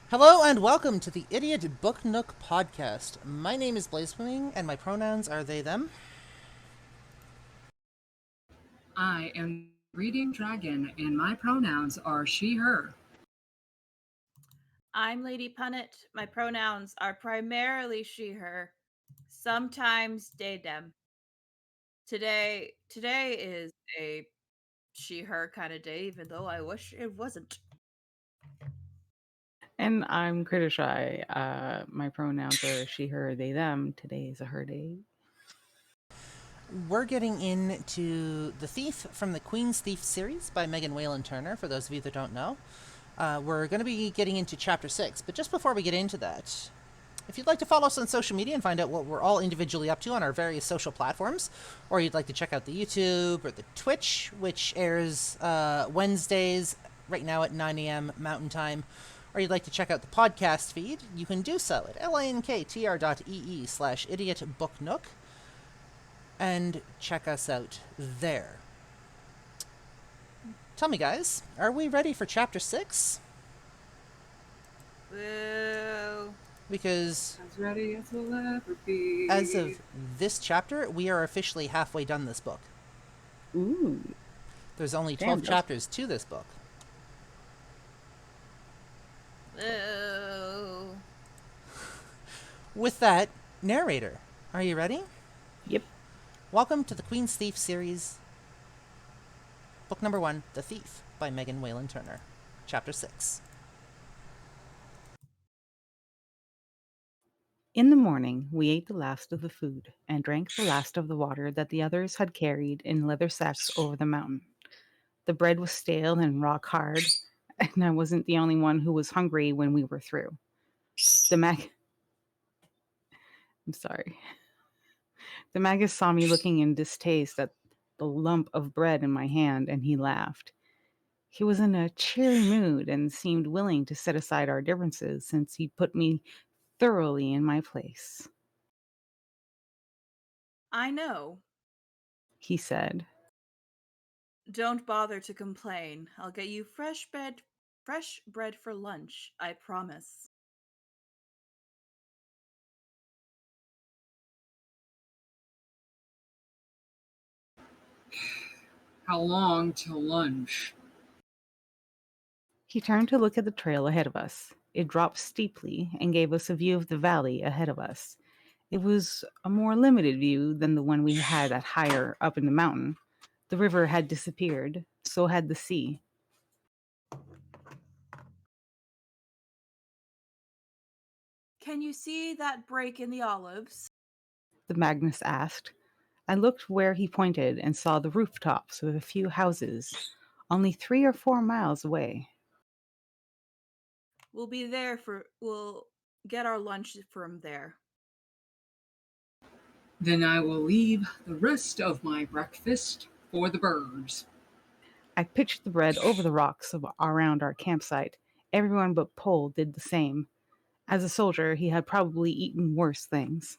Hello and welcome to the Idiot Book Nook podcast. My name is Blazewing and my pronouns are they, them. I am reading dragon, and my pronouns are she, her. I'm Lady Punnet. My pronouns are primarily she, her, sometimes they, them. Today is a she, her kind of day, even though I wish it wasn't. And I'm Critter Shy. My pronouns are she, her, they, them. Today is a her day. We're getting into The Thief from the Queen's Thief series by Megan Whalen Turner, for those of you that don't know. We're going to be getting into chapter 6, but just before we get into that, if you'd like to follow us on social media and find out what we're all individually up to on our various social platforms, or you'd like to check out the YouTube or the Twitch, which airs Wednesdays right now at 9 a.m. Mountain Time, or you'd like to check out the podcast feed, you can do so at linktr.ee/idiotbooknook and check us out there. Tell me, guys, are we ready for chapter 6? Woo. Because As ready as we'll ever be. as of this chapter, we are officially halfway done this book. Ooh. There's only Damn, 12 that's- chapters to this book. Woo. With that, narrator, are you ready? Yep. Welcome to the Queen's Thief series, book number 1, The Thief, by Megan Whalen Turner, chapter 6. In the morning, we ate the last of the food and drank the last of the water that the others had carried in leather sacks over the mountain. The bread was stale and rock hard, and I wasn't the only one who was hungry when we were through. I'm sorry. The magus saw me looking in distaste at the lump of bread in my hand, and he laughed. He was in a cheery mood and seemed willing to set aside our differences since he'd put me thoroughly in my place. I know. He said. Don't bother to complain. I'll get you fresh bread for lunch, I promise. How long till lunch? He turned to look at the trail ahead of us. It dropped steeply and gave us a view of the valley ahead of us. It was a more limited view than the one we had at higher up in the mountain. The river had disappeared, so had the sea. Can you see that break in the olives? The Magnus asked. I looked where he pointed and saw the rooftops of a few houses, only 3 or 4 miles away. We'll get our lunch from there. Then I will leave the rest of my breakfast for the birds. I pitched the bread over the rocks around our campsite. Everyone but Pole did the same. As a soldier, he had probably eaten worse things.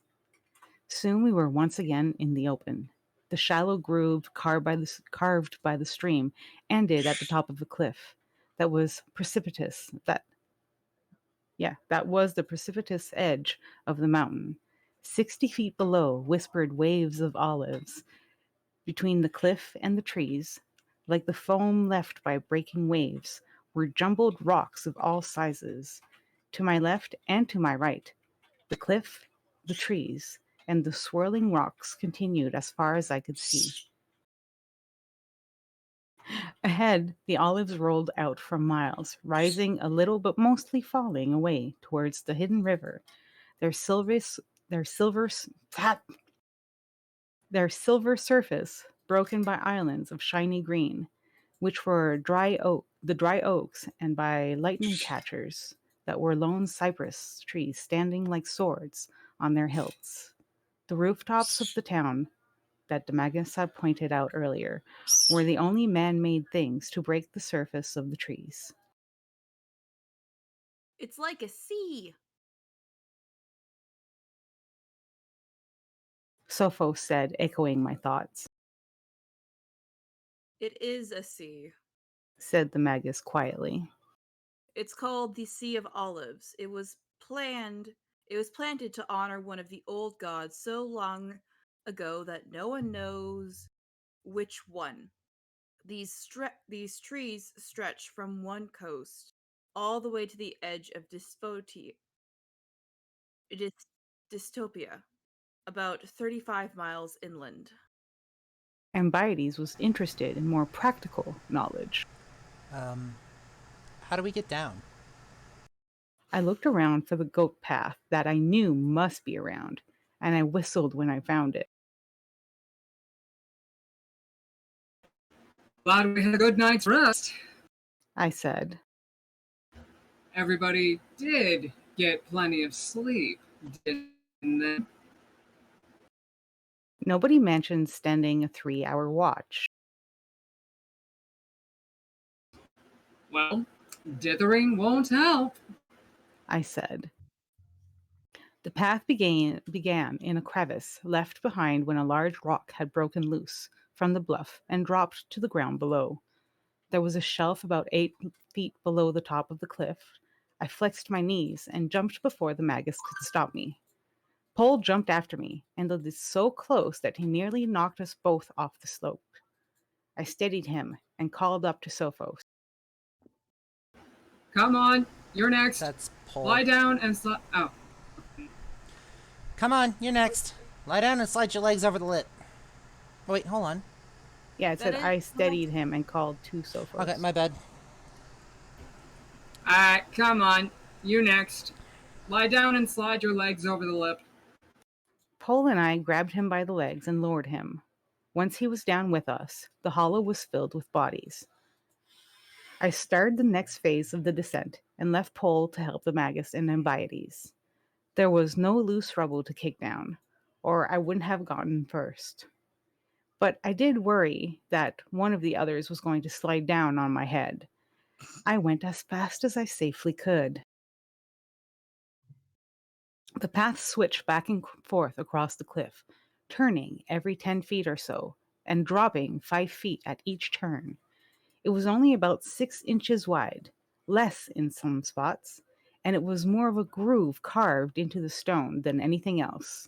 Soon we were once again in the open. The shallow groove carved by the stream ended at the top of a cliff that was precipitous. That was the precipitous edge of the mountain. 60 feet below whispered waves of olives. Between the cliff and the trees, like the foam left by breaking waves, were jumbled rocks of all sizes. To my left and to my right, the cliff, the trees, and the swirling rocks continued as far as I could see. Ahead, the olives rolled out for miles, rising a little but mostly falling away towards the hidden river. Their silver, their silver, their silver surface broken by islands of shiny green, which were the dry oaks, and by lightning catchers that were lone cypress trees standing like swords on their hilts. The rooftops of the town that Demagus had pointed out earlier were the only man-made things to break the surface of the trees. It's like a sea. Sophos said, echoing my thoughts. It is a sea. Said the Magus quietly. It's called the Sea of Olives. It was planted to honor one of the old gods so long ago that no one knows which one. These trees stretch from one coast all the way to the edge of dystopia, about 35 miles inland. Ambiades was interested in more practical knowledge. How do we get down? I looked around for the goat path that I knew must be around, and I whistled when I found it. Glad we had a good night's rest. I said. Everybody did get plenty of sleep, didn't they? Nobody mentioned standing a 3-hour watch. Well, dithering won't help. I said. The path began in a crevice left behind when a large rock had broken loose from the bluff and dropped to the ground below. There was a shelf about 8 feet below the top of the cliff. I flexed my knees and jumped before the magus could stop me. Pole jumped after me and led us so close that he nearly knocked us both off the slope. I steadied him and called up to Sophos. Come on, you're next. That's Pole. Lie down and oh. Come on, you're next. Lie down and slide your legs over the lip. Oh, wait, hold on. Yeah, it said That I is- steadied him and called to Sophos. Okay, my bad. Come on, you next. Lie down and slide your legs over the lip. Pole and I grabbed him by the legs and lowered him. Once he was down with us, the hollow was filled with bodies. I started the next phase of the descent and left Pole to help the magus and Ambiades. There was no loose rubble to kick down, or I wouldn't have gotten first. But I did worry that one of the others was going to slide down on my head. I went as fast as I safely could. The path switched back and forth across the cliff, turning every 10 feet or so, and dropping 5 feet at each turn. It was only about 6 inches wide, less in some spots, and it was more of a groove carved into the stone than anything else.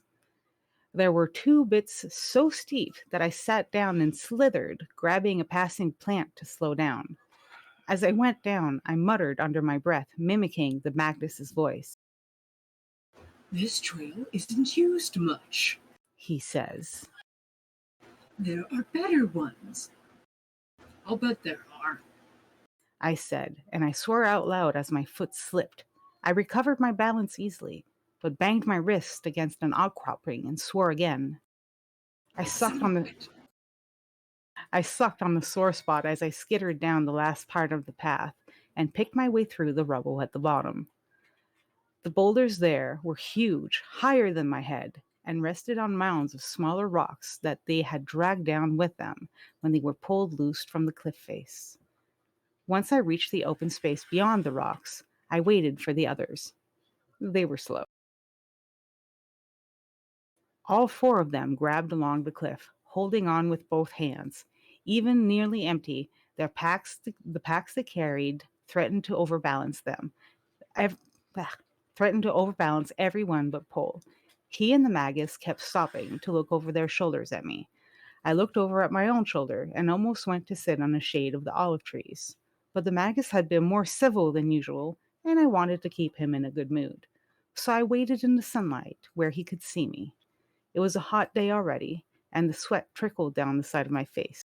There were 2 bits so steep that I sat down and slithered, grabbing a passing plant to slow down. As I went down, I muttered under my breath, mimicking the Magnus's voice. This trail isn't used much. He says. There are better ones. I'll bet there are. I said, and I swore out loud as my foot slipped. I recovered my balance easily, but banged my wrist against an outcropping and swore again. I sucked on the sore spot as I skittered down the last part of the path and picked my way through the rubble at the bottom. The boulders there were huge, higher than my head, and rested on mounds of smaller rocks that they had dragged down with them when they were pulled loose from the cliff face. Once I reached the open space beyond the rocks, I waited for the others. They were slow. All 4 of them grabbed along the cliff, holding on with both hands. Even nearly empty, the packs they carried threatened to overbalance them. Threatened to overbalance everyone but Pole. He and the magus kept stopping to look over their shoulders at me. I looked over at my own shoulder and almost went to sit on the shade of the olive trees. But the magus had been more civil than usual, and I wanted to keep him in a good mood. So I waited in the sunlight where he could see me. It was a hot day already, and the sweat trickled down the side of my face.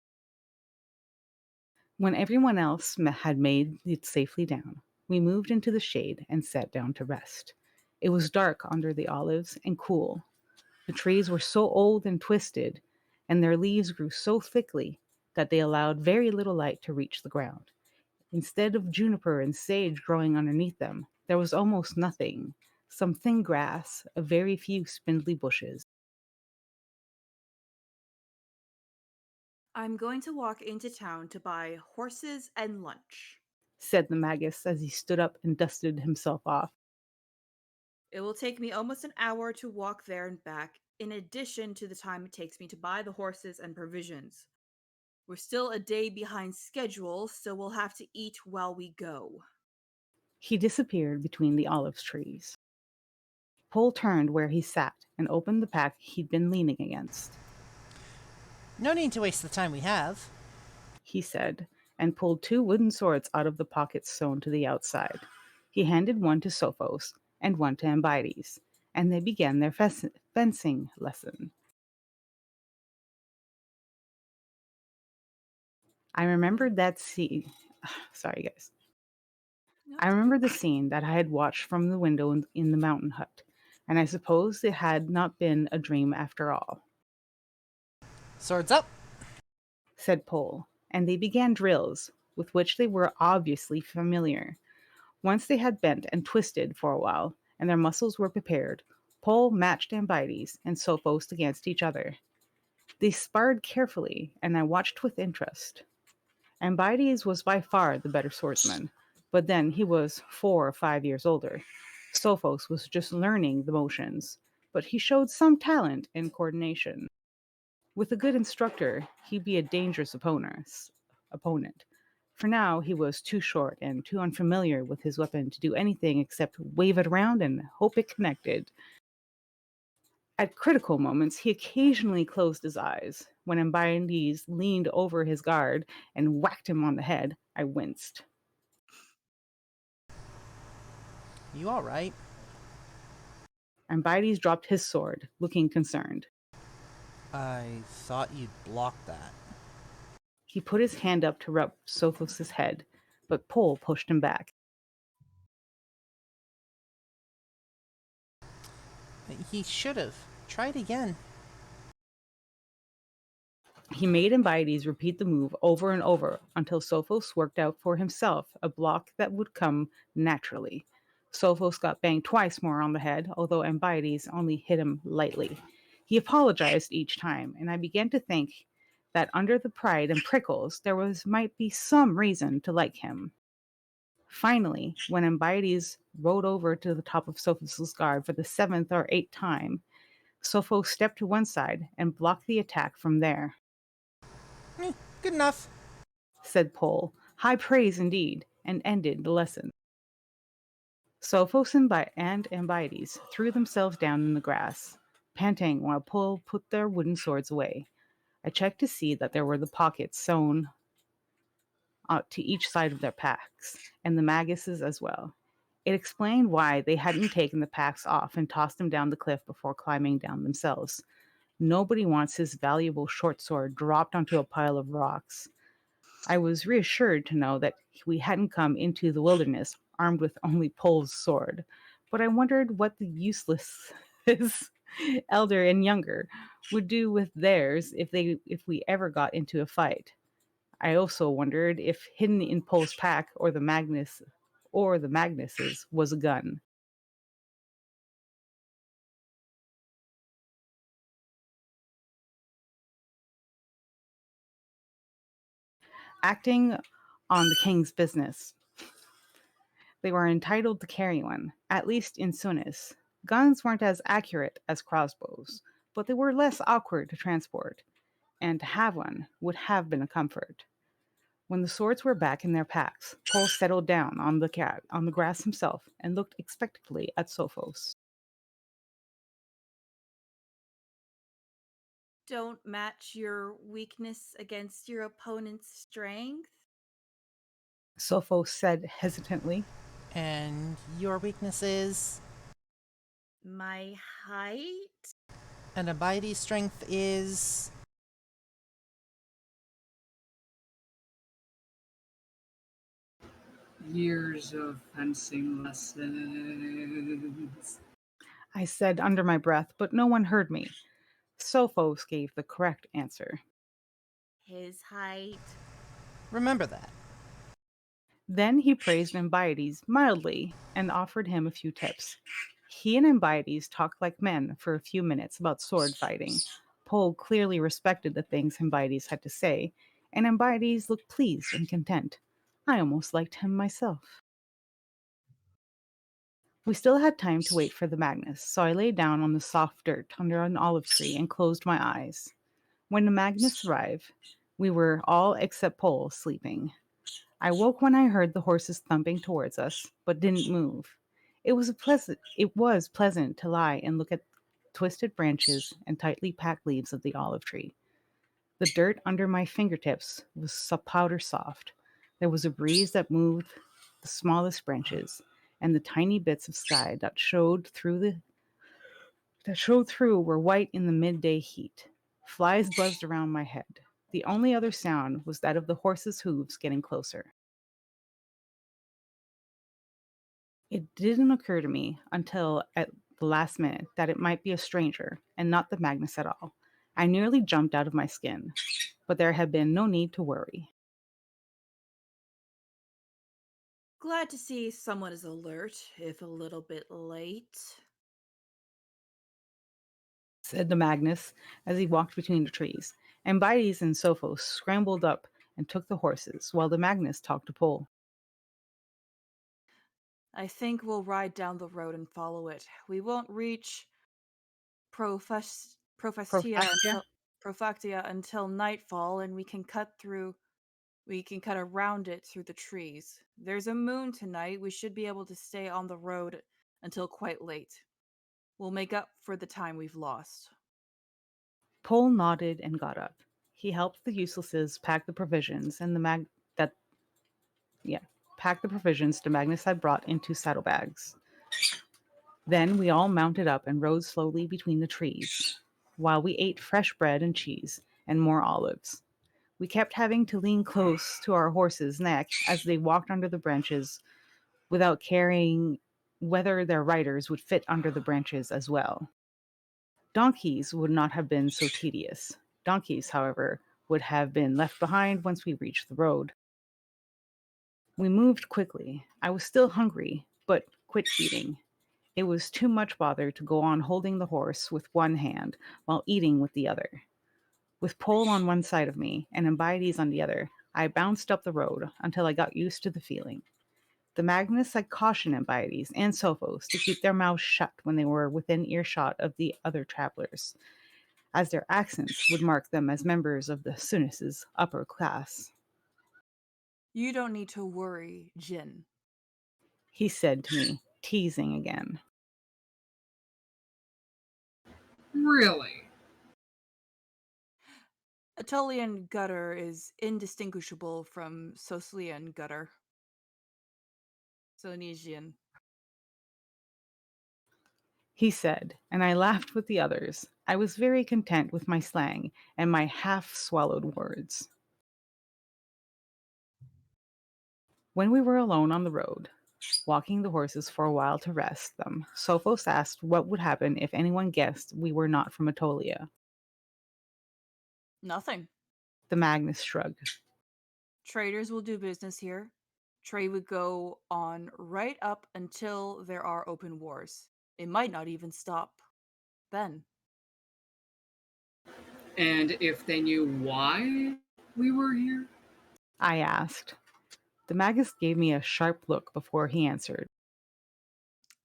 When everyone else had made it safely down, we moved into the shade and sat down to rest. It was dark under the olives and cool. The trees were so old and twisted, and their leaves grew so thickly that they allowed very little light to reach the ground. Instead of juniper and sage growing underneath them, there was almost nothing, some thin grass, a very few spindly bushes. I'm going to walk into town to buy horses and lunch. Said the magus as he stood up and dusted himself off. It will take me almost an hour to walk there and back, in addition to the time it takes me to buy the horses and provisions. We're still a day behind schedule, so we'll have to eat while we go. He disappeared between the olive trees. Pole turned where he sat and opened the pack he'd been leaning against. No need to waste the time we have. He said, and pulled 2 wooden swords out of the pockets sewn to the outside. He handed one to Sophos and one to Ambides, and they began their fencing lesson. I remembered that scene. Sorry, guys. No, I it's remember okay. the scene that I had watched from the window in the mountain hut, and I suppose it had not been a dream after all, Swords up. said Pole, and they began drills with which they were obviously familiar. Once they had bent and twisted for a while, and their muscles were prepared, Pole matched Ambides and Sophos against each other. They sparred carefully, and I watched with interest. Ambides was by far the better swordsman, but then he was 4 or 5 years older. Sophos was just learning the motions, but he showed some talent in coordination. With a good instructor, he'd be a dangerous opponent. For now, he was too short and too unfamiliar with his weapon to do anything except wave it around and hope it connected. At critical moments, he occasionally closed his eyes. When Ambides leaned over his guard and whacked him on the head, I winced. You all right? Ambides dropped his sword, looking concerned. I thought you'd block that. He put his hand up to rub Sophos' head, but Pole pushed him back. He should have. Tried again. He made Ambides repeat the move over and over until Sophos worked out for himself a block that would come naturally. Sophos got banged twice more on the head, although Ambides only hit him lightly. He apologized each time, and I began to think that under the pride and prickles might be some reason to like him. Finally, when Ambides rode over to the top of Sophos' guard for the 7th or 8th time, Sophos stepped to one side and blocked the attack from there. Good enough. Said Pole, high praise indeed, and ended the lesson. Sophos and Ambides threw themselves down in the grass, panting while Pole put their wooden swords away. I checked to see that there were the pockets sewn to each side of their packs, and the maguses as well. It explained why they hadn't taken the packs off and tossed them down the cliff before climbing down themselves. Nobody wants his valuable short sword dropped onto a pile of rocks. I was reassured to know that we hadn't come into the wilderness armed with only Pole's sword, but I wondered what the useless elder and younger would do with theirs if we ever got into a fight. I also wondered if hidden in Pole's pack or the Magnus's was a gun. Acting on the king's business. They were entitled to carry one, at least in Sunis. Guns weren't as accurate as crossbows, but they were less awkward to transport, and to have one would have been a comfort. When the swords were back in their packs, Pole settled down on the grass himself and looked expectantly at Sophos. Don't match your weakness against your opponent's strength. Sophos said hesitantly. And your weakness is? My height? And Abides' strength is? Years of fencing lessons. I said under my breath, but no one heard me. Sophos gave the correct answer. His height. Remember that. Then he praised Ambides mildly and offered him a few tips. He and Ambides talked like men for a few minutes about sword fighting. Pole clearly respected the things Ambides had to say, and Ambides looked pleased and content. I almost liked him myself. We still had time to wait for the Magnus, so I lay down on the soft dirt under an olive tree and closed my eyes. When the Magnus arrived, we were all except Pole sleeping. I woke when I heard the horses thumping towards us, but didn't move. It was pleasant to lie and look at twisted branches and tightly packed leaves of the olive tree. The dirt under my fingertips was powder soft. There was a breeze that moved the smallest branches, and the tiny bits of sky that showed through were white in the midday heat. Flies buzzed around my head. The only other sound was that of the horses' hooves getting closer. It didn't occur to me until at the last minute that it might be a stranger and not the Magnus at all. I nearly jumped out of my skin, but there had been no need to worry, Glad to see someone is alert, if a little bit late. said the Magnus as he walked between the trees, and Bites and Sophos scrambled up and took the horses, while the Magnus talked to Pole. I think we'll ride down the road and follow it. We won't reach Profestia Profactia? until nightfall, and we can cut around it through the trees. There's a moon tonight. We should be able to stay on the road until quite late. We'll make up for the time we've lost. Pole nodded and got up. He helped the uselesses pack the provisions and pack the provisions the Magnus had brought into saddlebags. Then we all mounted up and rode slowly between the trees, while we ate fresh bread and cheese and more olives. We kept having to lean close to our horses' neck as they walked under the branches without caring whether their riders would fit under the branches as well. Donkeys would not have been so tedious. Donkeys, however, would have been left behind once we reached the road. We moved quickly. I was still hungry, but quit eating. It was too much bother to go on holding the horse with one hand while eating with the other. With Pole on one side of me and Ambiades on the other, I bounced up the road until I got used to the feeling. The Magnus had cautioned Ambiades and Sophos to keep their mouths shut when they were within earshot of the other travelers, as their accents would mark them as members of the Sunis's upper class. You don't need to worry, Jin. He said to me, teasing again. Really? Atolian gutter is indistinguishable from Soslian gutter. Sonesian. He said, and I laughed with the others. I was very content with my slang and my half-swallowed words. When we were alone on the road, walking the horses for a while to rest them, Sophos asked what would happen if anyone guessed we were not from Atolia. Nothing. The Magnus shrugged. Traders will do business here. Trade would go on right up until there are open wars. It might not even stop then. And if they knew why we were here? I asked. The Magus gave me a sharp look before he answered.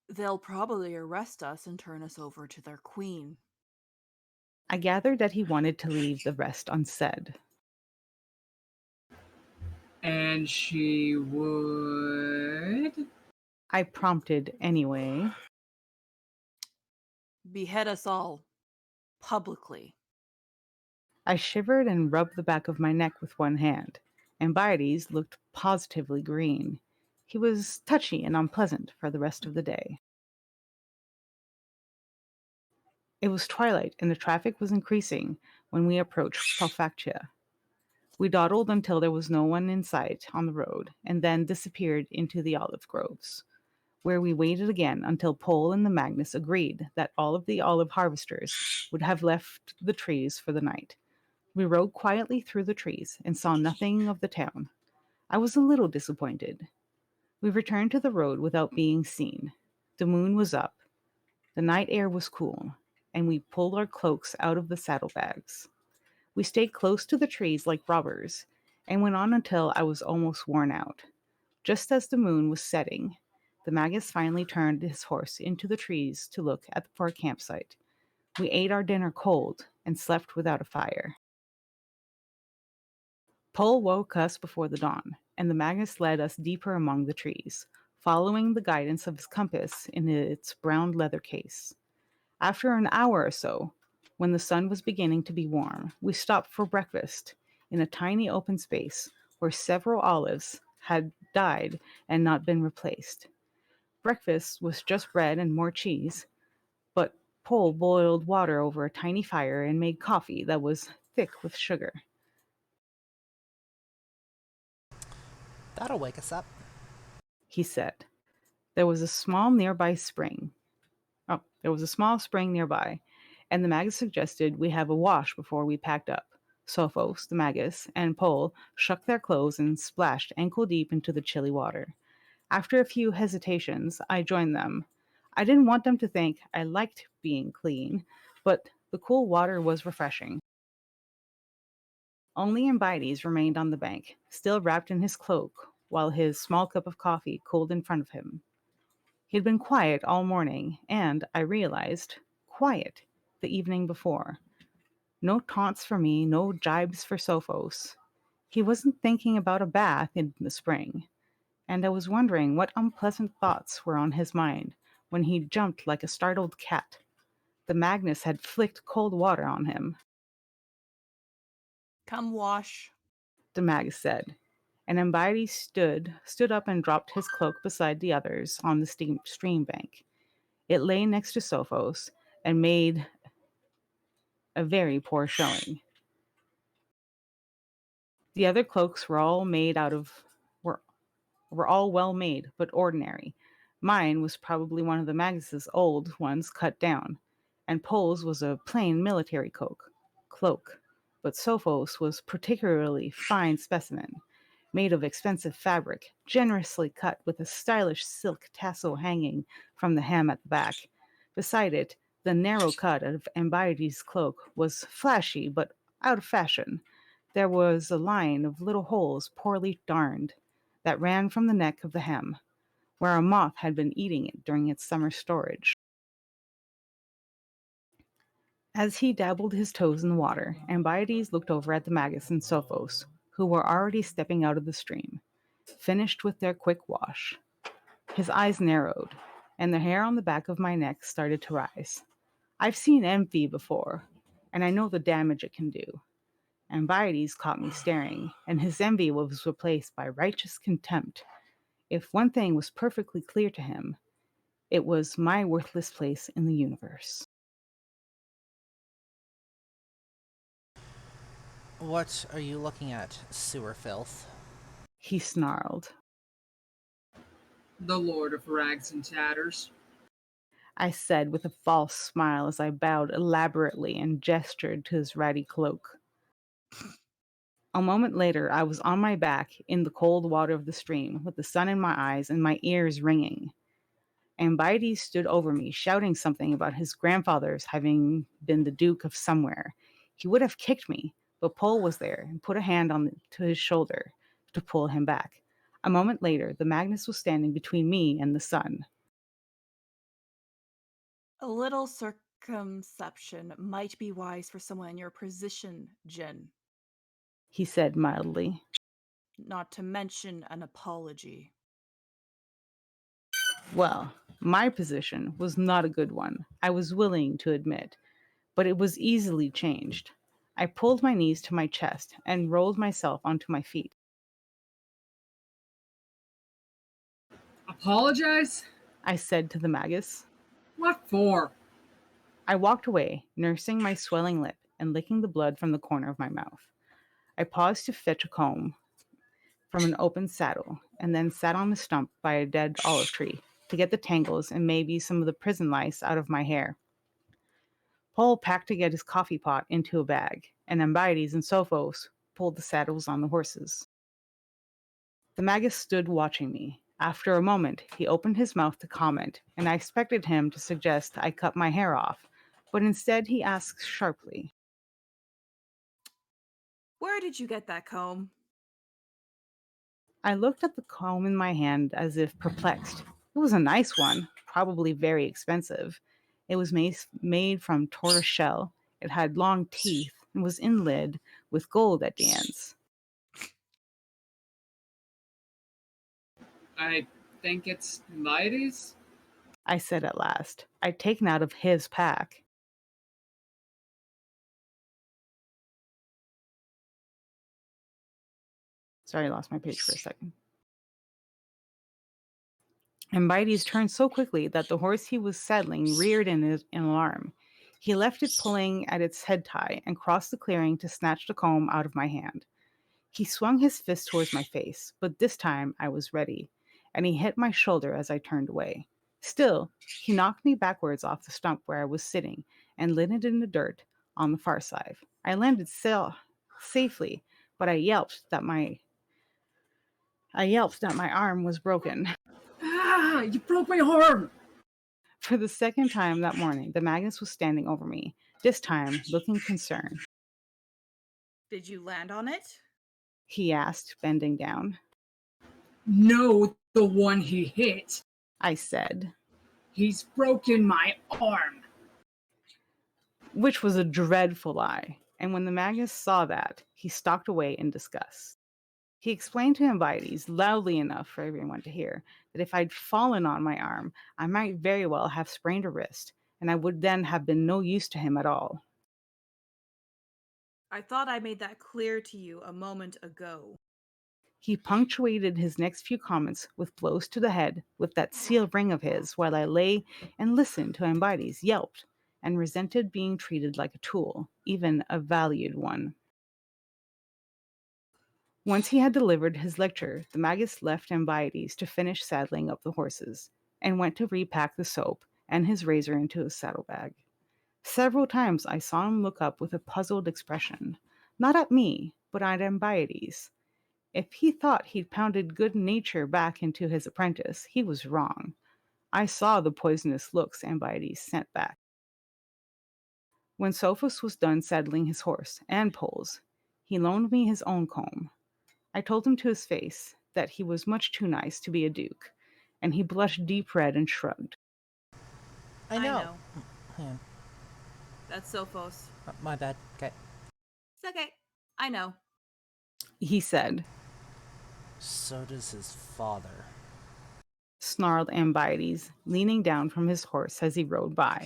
They'll probably arrest us and turn us over to their queen. I gathered that he wanted to leave the rest unsaid. And she would? I prompted anyway. Behead us all. Publicly. I shivered and rubbed the back of my neck with one hand. Ambiades looked positively green. He was touchy and unpleasant for the rest of the day. It was twilight and the traffic was increasing when we approached Profactia. We dawdled until there was no one in sight on the road and then disappeared into the olive groves, where we waited again until Pole and the Magnus agreed that all of the olive harvesters would have left the trees for the night. We rode quietly through the trees and saw nothing of the town. I was a little disappointed. We returned to the road without being seen. The moon was up. The night air was cool, and we pulled our cloaks out of the saddlebags. We stayed close to the trees like robbers and went on until I was almost worn out. Just as the moon was setting, the Magus finally turned his horse into the trees to look for a campsite. We ate our dinner cold and slept without a fire. Pole woke us before the dawn. and the Magus led us deeper among the trees, following the guidance of his compass in its brown leather case. After an hour or so, when the sun was beginning to be warm, we stopped for breakfast in a tiny open space where several olives had died and not been replaced. Breakfast was just bread and more cheese, but Pole boiled water over a tiny fire and made coffee that was thick with sugar. That'll wake us up. He said. There was a small nearby spring. There was a small spring nearby, and the Magus suggested we have a wash before we packed up. Sophos, the Magus, and Pole shook their clothes and splashed ankle deep into the chilly water. After a few hesitations, I joined them. I didn't want them to think I liked being clean, but the cool water was refreshing. Only Ambides remained on the bank, still wrapped in his cloak, while his small cup of coffee cooled in front of him. He'd been quiet all morning, and, I realized, quiet the evening before. No taunts for me, no jibes for Sophos. He wasn't thinking about a bath in the spring, and I was wondering what unpleasant thoughts were on his mind when he jumped like a startled cat. The Magnus had flicked cold water on him, Come wash. the Magus said, and Ambides stood up and dropped his cloak beside the others on the stream bank. It lay next to Sophos and made a very poor showing. The other cloaks were all were all well made, but ordinary. Mine was probably one of the Magus's old ones cut down, and Pole's was a plain military cloak. But Sophos was particularly fine specimen, made of expensive fabric, generously cut with a stylish silk tassel hanging from the hem at the back. Beside it, the narrow cut of Ambides' cloak was flashy but out of fashion. There was a line of little holes poorly darned that ran from the neck of the hem, where a moth had been eating it during its summer storage. As he dabbled his toes in the water, Ambides looked over at the Magus and Sophos, who were already stepping out of the stream, finished with their quick wash. His eyes narrowed, and the hair on the back of my neck started to rise. I've seen envy before, and I know the damage it can do. Ambides caught me staring, and his envy was replaced by righteous contempt. If one thing was perfectly clear to him, it was my worthless place in the universe. What are you looking at, sewer filth? He snarled. The Lord of Rags and Tatters. I said with a false smile as I bowed elaborately and gestured to his ratty cloak. A moment later, I was on my back in the cold water of the stream, with the sun in my eyes and my ears ringing. Ambides stood over me, shouting something about his grandfather's having been the Duke of somewhere. He would have kicked me, but Pole was there and put a hand to his shoulder to pull him back. A moment later, the Magnus was standing between me and the sun. A little circumception might be wise for someone in your position, Jin. He said mildly. Not to mention an apology. Well, my position was not a good one, I was willing to admit, but it was easily changed. I pulled my knees to my chest and rolled myself onto my feet. Apologize? I said to the Magus. What for? I walked away, nursing my swelling lip and licking the blood from the corner of my mouth. I paused to fetch a comb from an open saddle, and then sat on a stump by a dead olive tree to get the tangles and maybe some of the prison lice out of my hair. Pole packed to get his coffee pot into a bag, and Ambides and Sophos pulled the saddles on the horses. The Magus stood watching me. After a moment, he opened his mouth to comment, and I expected him to suggest I cut my hair off, but instead he asked sharply, Where did you get that comb? I looked at the comb in my hand as if perplexed. It was a nice one, probably very expensive. It was made from tortoise shell. It had long teeth and was inlaid with gold at the ends. I think it's Mighty's. I said at last. I'd taken out of his pack. Sorry, I lost my page for a second. And Bites turned so quickly that the horse he was saddling reared in alarm. He left it pulling at its head tie and crossed the clearing to snatch the comb out of my hand. He swung his fist towards my face, but this time I was ready, and he hit my shoulder as I turned away. Still, he knocked me backwards off the stump where I was sitting and landed in the dirt on the far side. I landed safely, but I yelped that my arm was broken. Ah, you broke my arm! For the second time that morning, the Magus was standing over me, this time looking concerned. Did you land on it? He asked, bending down. No, the one he hit. I said, He's broken my arm. which was a dreadful lie. And when the Magus saw that, he stalked away in disgust. He explained to Ambides, loudly enough for everyone to hear, that if I'd fallen on my arm, I might very well have sprained a wrist, and I would then have been no use to him at all. I thought I made that clear to you a moment ago. He punctuated his next few comments with blows to the head with that seal ring of his while I lay and listened to Ambides yelped and resented being treated like a tool, even a valued one. Once he had delivered his lecture, the Magus left Ambides to finish saddling up the horses and went to repack the soap and his razor into his saddlebag. Several times I saw him look up with a puzzled expression, not at me, but at Ambides. If he thought he'd pounded good nature back into his apprentice, he was wrong. I saw the poisonous looks Ambides sent back. When Sophus was done saddling his horse and poles, he loaned me his own comb. I told him to his face that he was much too nice to be a duke, and he blushed deep red and shrugged. I know. Yeah, That's Sophos. my bad. Okay. It's okay. I know. He said, So does his father. snarled Ambides, leaning down from his horse as he rode by.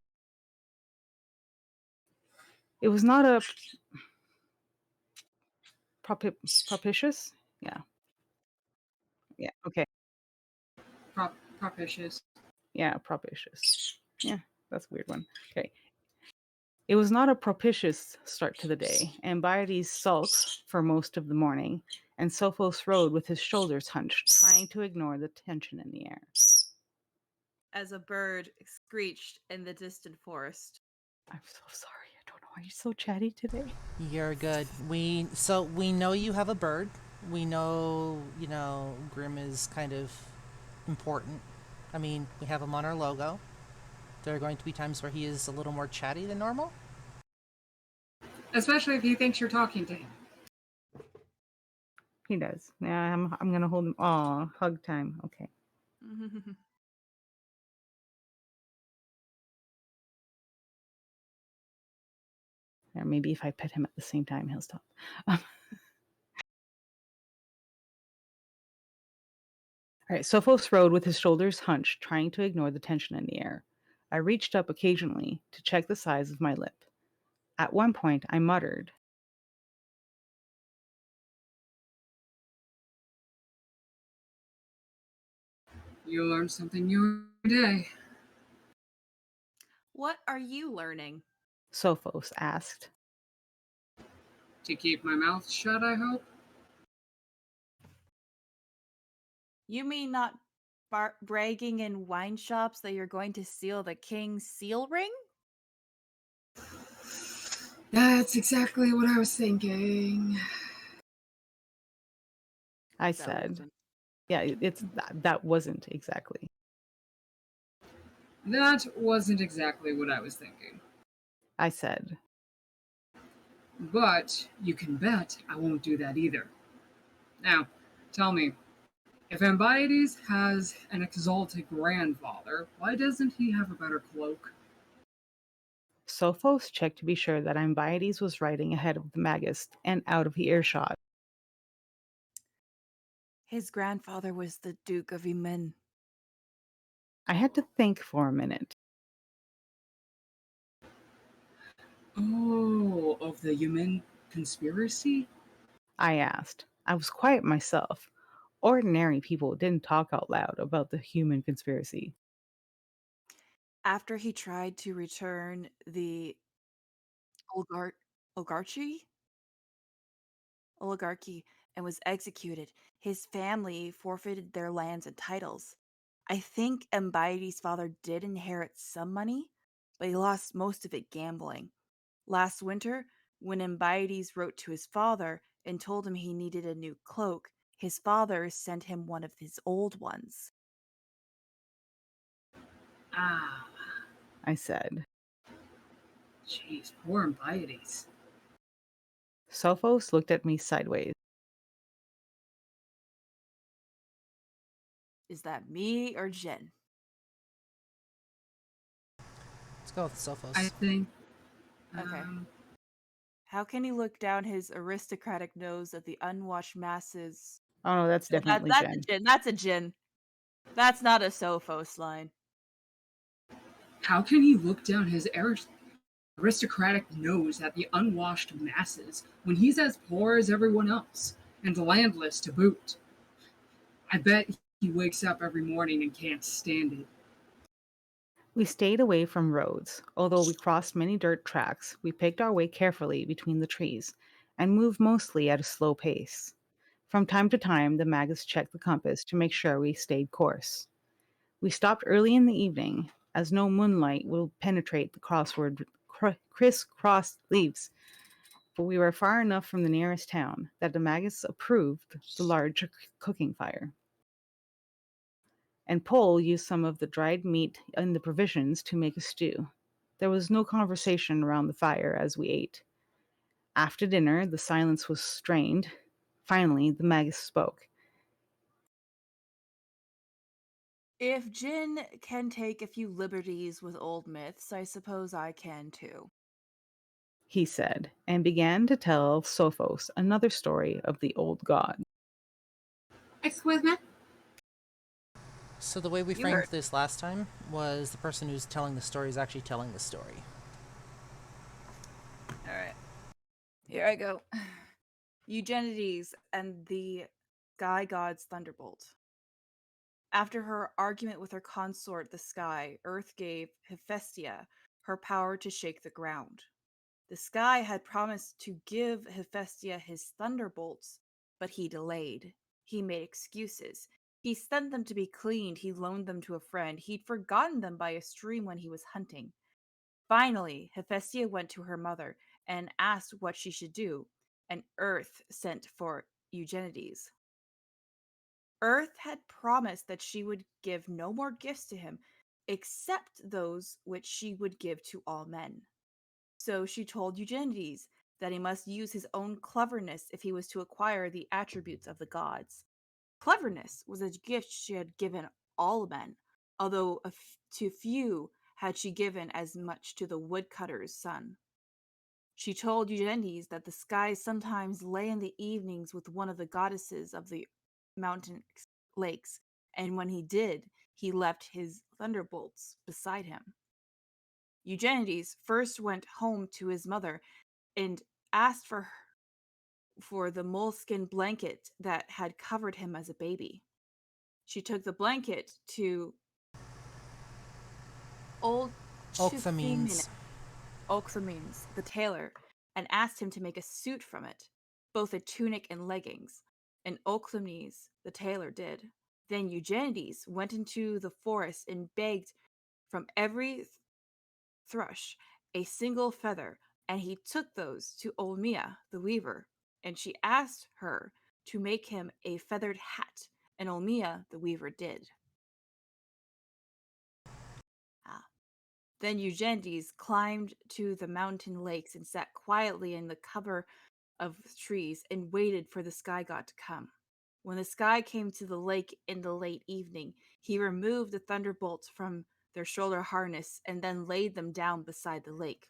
It was not a propitious? Yeah. Yeah, okay. Propitious. Yeah, propitious. Yeah, that's a weird one. Okay. It was not a propitious start to the day. Ambides sulks for most of the morning, and Sophos rode with his shoulders hunched, trying to ignore the tension in the air. As a bird screeched in the distant forest. I'm so sorry. I don't know why you're so chatty today. You're good. We know you have a bird. We know, Grim is kind of important. I mean, we have him on our logo. There are going to be times where he is a little more chatty than normal. Especially if he thinks you're talking to him. He does. Yeah, I'm gonna hold him. Aw, hug time. Okay. Or maybe if I pet him at the same time, he'll stop. All right, Sophos rode with his shoulders hunched, trying to ignore the tension in the air. I reached up occasionally to check the size of my lip. At one point, I muttered, You learn something new every day. What are you learning? Sophos asked. To keep my mouth shut, I hope. You mean not bragging in wine shops that you're going to steal the king's seal ring? That's exactly what I was thinking. I said, yeah, it's that wasn't exactly. That wasn't exactly what I was thinking. I said, But you can bet I won't do that either. Now, tell me, if Ambiades has an exalted grandfather, why doesn't he have a better cloak? Sophos checked to be sure that Ambiades was riding ahead of the Magus and out of earshot. His grandfather was the Duke of Emin. I had to think for a minute. Oh, of the human conspiracy? I asked. I was quiet myself. Ordinary people didn't talk out loud about the human conspiracy. After he tried to return the oligar- oligarchy oligarchy and was executed, his family forfeited their lands and titles. I think Mbaidi's father did inherit some money, but he lost most of it gambling. Last winter, when Mbaides wrote to his father and told him he needed a new cloak, his father sent him one of his old ones. Ah, I said. jeez, poor Biades. Sophos looked at me sideways. Is that me or Jen? Let's go with I Sophos. think. Okay. Um, How can he look down his aristocratic nose at the unwashed masses? Oh no, that's No, definitely that's a Jen. Jin. That's a Jin. That's not a Sophos line. how can he look down his aristocratic nose at the unwashed masses when he's as poor as everyone else and landless to boot? I bet he wakes up every morning and can't stand it. We stayed away from roads. Although we crossed many dirt tracks, we picked our way carefully between the trees and moved mostly at a slow pace. From time to time, the Magus checked the compass to make sure we stayed course. We stopped early in the evening, as no moonlight will penetrate the crisscross leaves, but we were far enough from the nearest town that the Magus approved the large cooking fire. And Pole used some of the dried meat and the provisions to make a stew. There was no conversation around the fire as we ate. After dinner, the silence was strained. Finally, the Magus spoke. If Jin can take a few liberties with old myths, I suppose I can too. He said, and began to tell Sophos another story of the old god. Exquisite. So the way we You framed heard. this last time was the person who's telling the story is actually telling the story. All right. Here I go. Eugenides and the Sky God's Thunderbolt. After her argument with her consort, the Sky, Earth gave Hephaestia her power to shake the ground. The Sky had promised to give Hephaestia his thunderbolts, but he delayed. He made excuses. He sent them to be cleaned. He loaned them to a friend. He'd forgotten them by a stream when he was hunting. Finally, Hephaestia went to her mother and asked what she should do, and Earth sent for Eugenides. Earth had promised that she would give no more gifts to him except those which she would give to all men. So she told Eugenides that he must use his own cleverness if he was to acquire the attributes of the gods. Cleverness was a gift she had given all men, although to few had she given as much to the woodcutter's son. She told Eugenides that the sky sometimes lay in the evenings with one of the goddesses of the mountain lakes, and when he did, he left his thunderbolts beside him. Eugenides first went home to his mother and asked for the moleskin blanket that had covered him as a baby. She took the blanket to old Okthamines. Oxamines, the tailor, and asked him to make a suit from it, both a tunic and leggings. And Oxamines, the tailor, did. Then Eugenides went into the forest and begged from every thrush a single feather, and he took those to Olmia, the weaver, and she asked her to make him a feathered hat, and Olmia, the weaver, did. Ah. Then Eugenides climbed to the mountain lakes and sat quietly in the cover of trees and waited for the sky god to come. When the sky came to the lake in the late evening, he removed the thunderbolts from their shoulder harness and then laid them down beside the lake.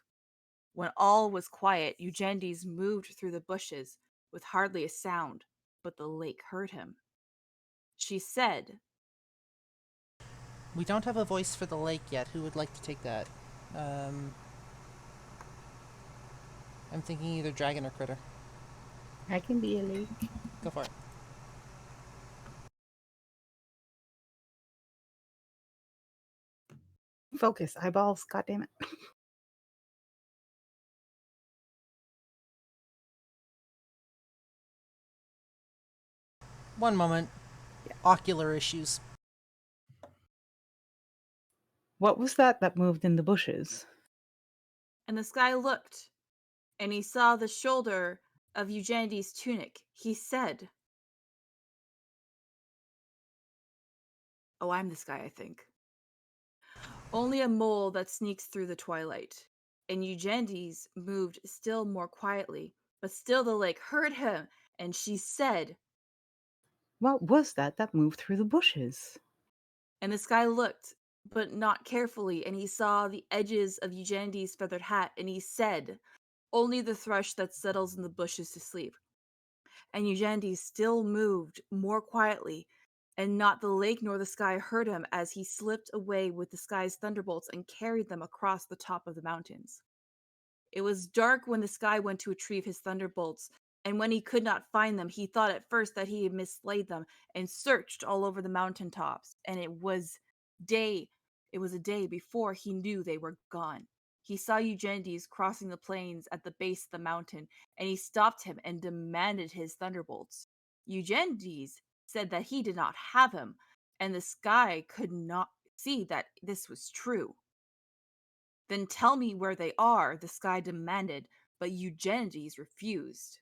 When all was quiet, Eugenides moved through the bushes with hardly a sound, but the lake heard him. She said, We don't have a voice for the lake yet. Who would like to take that? I'm thinking either dragon or critter. I can be a lady. Go for it. Focus, eyeballs, goddammit. One moment. Yeah. Ocular issues. What was that moved in the bushes? and the sky looked, and he saw the shoulder of Eugenides' tunic. He said, "Oh, I'm the sky, I think. Only a mole that sneaks through the twilight." And Eugenides moved still more quietly, but still the lake heard him, and she said, What was that moved through the bushes? and the sky looked, but not carefully, and he saw the edges of Eugenides' feathered hat, and he said, "Only the thrush that settles in the bushes to sleep." And Eugenides still moved more quietly, and not the lake nor the sky heard him as he slipped away with the sky's thunderbolts and carried them across the top of the mountains. It was dark when the sky went to retrieve his thunderbolts, and when he could not find them, he thought at first that he had mislaid them and searched all over the mountain tops, and it was a day before he knew they were gone. He saw Eugenides crossing the plains at the base of the mountain, and he stopped him and demanded his thunderbolts. Eugenides said that he did not have him, and the sky could not see that this was true. "Then tell me where they are," the sky demanded, but Eugenides refused.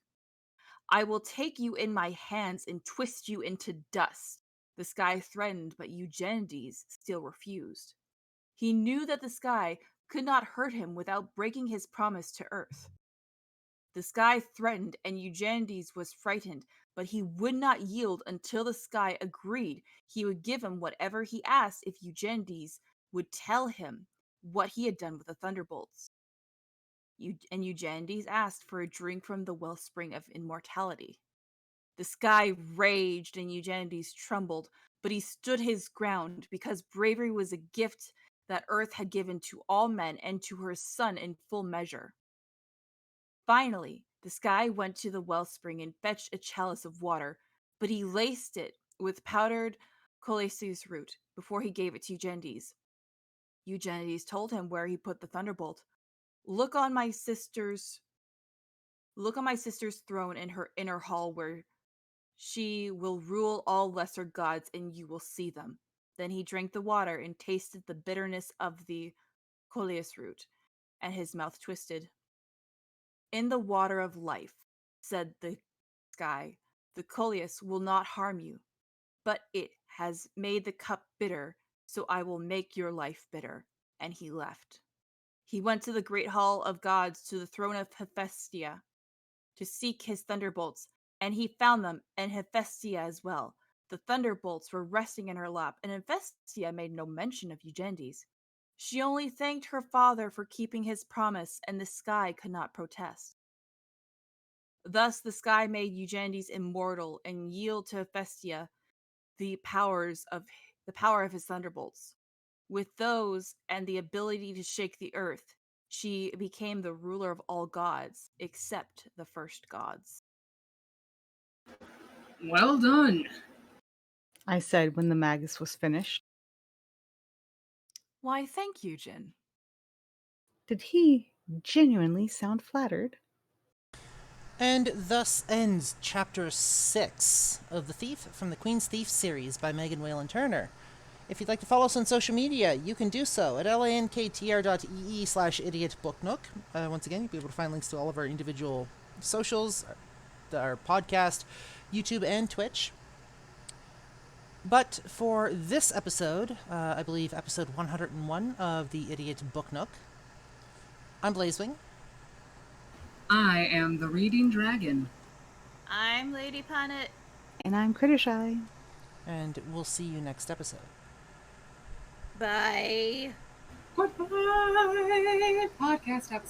"I will take you in my hands and twist you into dust," the sky threatened, but Eugenides still refused. He knew that the sky could not hurt him without breaking his promise to Earth. The sky threatened, and Eugenides was frightened, but he would not yield until the sky agreed he would give him whatever he asked if Eugenides would tell him what he had done with the thunderbolts. And Eugenides asked for a drink from the wellspring of immortality. The sky raged and Eugenides trembled, but he stood his ground because bravery was a gift that Earth had given to all men and to her son in full measure. Finally, the sky went to the wellspring and fetched a chalice of water, but he laced it with powdered colchis root before he gave it to Eugenides. Eugenides told him where he put the thunderbolt. Look on my sister's throne in her inner hall where she will rule all lesser gods, and you will see them." Then he drank the water and tasted the bitterness of the coleus root, and his mouth twisted. "In the water of life," said the sky, "the coleus will not harm you, but it has made the cup bitter, so I will make your life bitter." And he left. He went to the great hall of gods, to the throne of Hephaestia, to seek his thunderbolts, and he found them, and Hephaestia as well. The thunderbolts were resting in her lap, and Hephaestia made no mention of Eugenides. She only thanked her father for keeping his promise, and the sky could not protest. Thus the sky made Eugenides immortal and yield to Hephaestia the power of his thunderbolts. With those and the ability to shake the earth, she became the ruler of all gods, except the first gods. Well done. I said when the magus was finished. Why, thank you, Jin. Did he genuinely sound flattered? And thus ends Chapter 6 of The Thief from the Queen's Thief series by Megan Whalen Turner. If you'd like to follow us on social media, you can do so at lanktr.ee/Idiot Book Nook. Once again, you'll be able to find links to all of our individual socials, our podcast, YouTube, and Twitch. But for this episode, I believe episode 101 of the Idiot Book Nook, I'm Blazewing. I am the Reading Dragon. I'm Lady Punnet. And I'm Crittershy. And we'll see you next episode. Bye. Goodbye. Podcast episode.